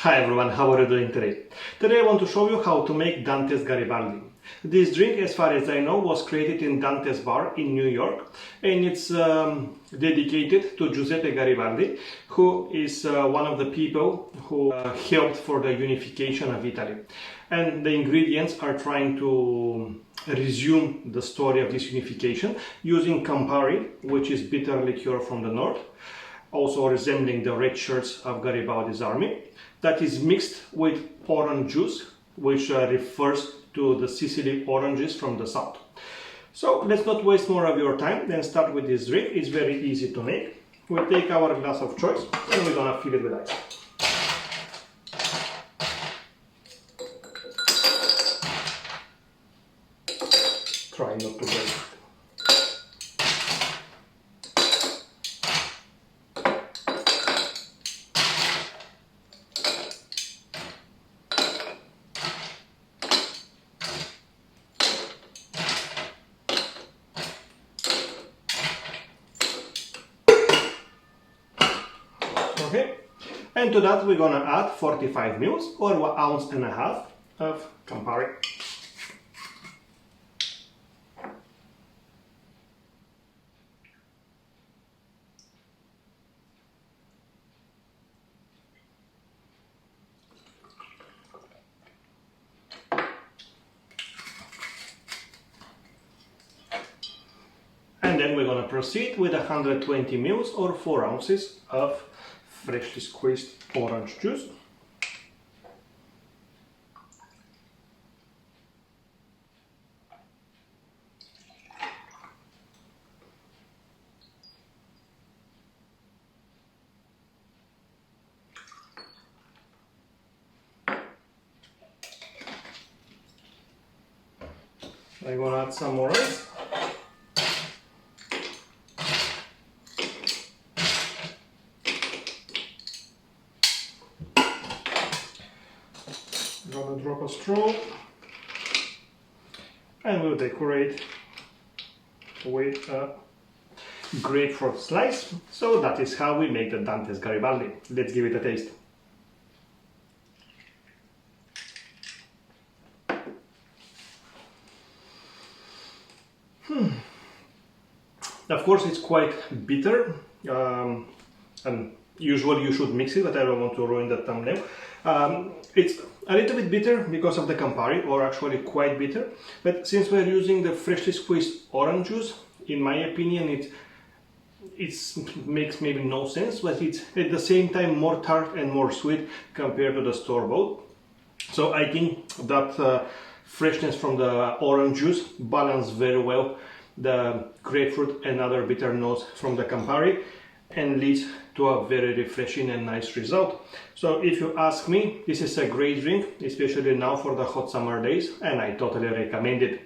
Hi everyone, how are you doing today? Today I want to show you how to make Dante's Garibaldi. This drink, as far as I know, was created in Dante's bar in New York, and it's dedicated to Giuseppe Garibaldi, who is one of the people who helped for the unification of Italy. And the ingredients are trying to resume the story of this unification using Campari, which is bitter liqueur from the north, also resembling the red shirts of Garibaldi's army, that is mixed with orange juice, which refers to the Sicily oranges from the south. So let's not waste more of your time and start with this drink. It's very easy to make. We'll take our glass of choice and we're gonna fill it with ice. Try not to break it. Okay, and to that we're gonna add 45 ml or 1.5 ounces of Campari. And then we're gonna proceed with 120 ml or 4 ounces of freshly squeezed orange juice. I'm gonna add some more ice. Gonna drop a straw and we'll decorate with a grapefruit slice. So that is how we make the Dante's Garibaldi. Let's give it a taste. Of course it's quite bitter, and usually you should mix it, but I don't want to ruin the thumbnail. It's a little bit bitter because of the Campari, or actually quite bitter, but since we're using the freshly squeezed orange juice, in my opinion it makes maybe no sense, but it's at the same time more tart and more sweet compared to the store-bought. So I think that freshness from the orange juice balances very well the grapefruit and other bitter notes from the Campari and leads to a very refreshing and nice result. So if you ask me, this is a great drink, especially now for the hot summer days, and I totally recommend it.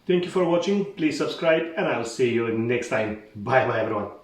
Thank you for watching, please subscribe, and I'll see you next time. Bye bye everyone.